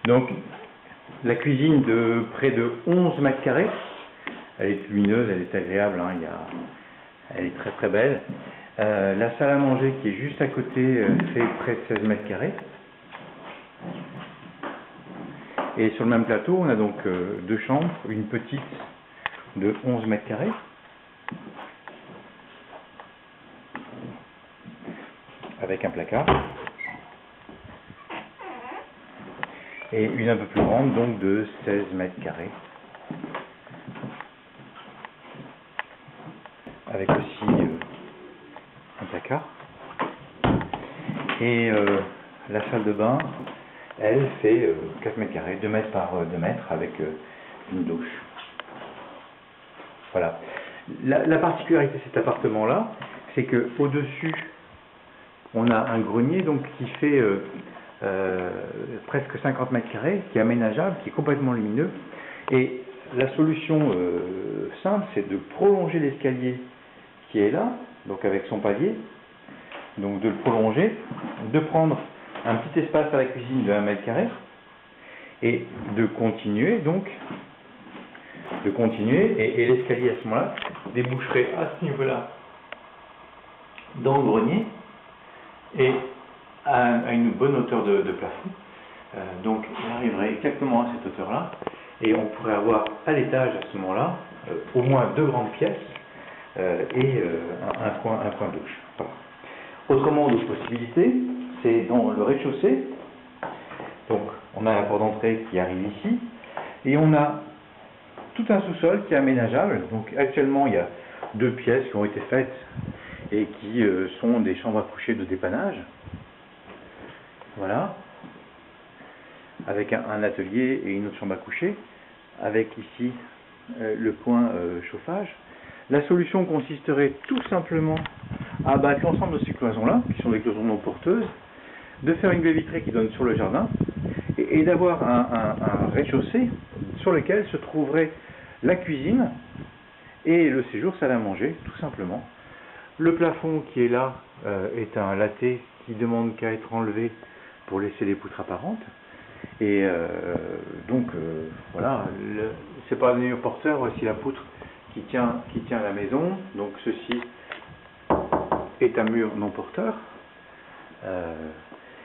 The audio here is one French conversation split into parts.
Donc, la cuisine de près de 11 mètres carrés, elle est lumineuse, elle est agréable, hein, elle est très très belle. La salle à manger qui est juste à côté fait près de 16 mètres carrés. Et sur le même plateau, on a donc deux chambres, une petite de 11 mètres carrés. Avec un placard. Et une un peu plus grande, donc de 16 mètres carrés. Avec aussi un placard. Et la salle de bain, elle fait 4 mètres carrés, 2 mètres par 2 mètres, avec une douche. Voilà. La particularité de cet appartement-là, c'est que au-dessus, on a un grenier donc qui fait presque 50 mètres carrés, qui est aménageable, qui est complètement lumineux. Et la solution simple, c'est de prolonger l'escalier qui est là, donc avec son palier, donc de le prolonger, de prendre un petit espace à la cuisine de 1 mètre carré et de continuer et l'escalier à ce moment-là déboucherait à ce niveau-là dans le grenier et à une bonne hauteur de plafond. Donc il arriverait exactement à cette hauteur-là et on pourrait avoir à l'étage à ce moment-là au moins 2 grandes pièces et un coin douche. Voilà. Autrement, d'autres possibilités, c'est dans le rez-de-chaussée. Donc on a la porte d'entrée qui arrive ici et on a tout un sous-sol qui est aménageable. Donc actuellement il y a 2 pièces qui ont été faites et qui sont des chambres à coucher de dépannage. Voilà. Avec un atelier et une autre chambre à coucher. Avec ici le coin chauffage. La solution consisterait tout simplement à abattre l'ensemble de ces cloisons-là, qui sont des cloisons non porteuses, de faire une baie vitrée qui donne sur le jardin, et d'avoir un rez-de-chaussée sur lequel se trouverait la cuisine et le séjour salle à manger, tout simplement. Le plafond qui est là est un latté qui demande qu'à être enlevé pour laisser les poutres apparentes. Et voilà, c'est pas un mur porteur, voici la poutre qui tient la maison. Donc ceci est un mur non porteur.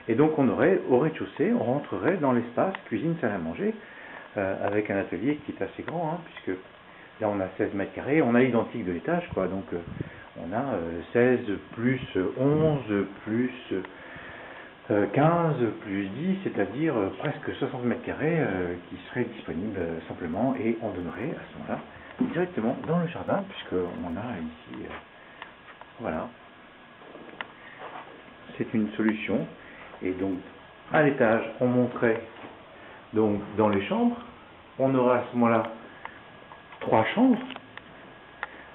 Et donc on aurait au rez-de-chaussée, on rentrerait dans l'espace cuisine salle à manger avec un atelier qui est assez grand, hein, puisque là on a 16 mètres carrés, on a l'identique de l'étage, quoi. Donc on a 16 plus 11 plus 15 plus 10, c'est-à-dire presque 60 mètres carrés qui seraient disponibles simplement, et on donnerait à ce moment-là directement dans le jardin, puisqu'on a ici, voilà. C'est une solution. Et donc, à l'étage, on monterait donc dans les chambres. On aura à ce moment-là 3 chambres,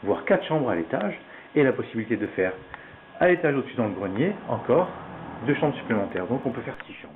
voire 4 chambres à l'étage, et la possibilité de faire à l'étage au-dessus dans le grenier, encore 2 chambres supplémentaires. Donc on peut faire 6 chambres.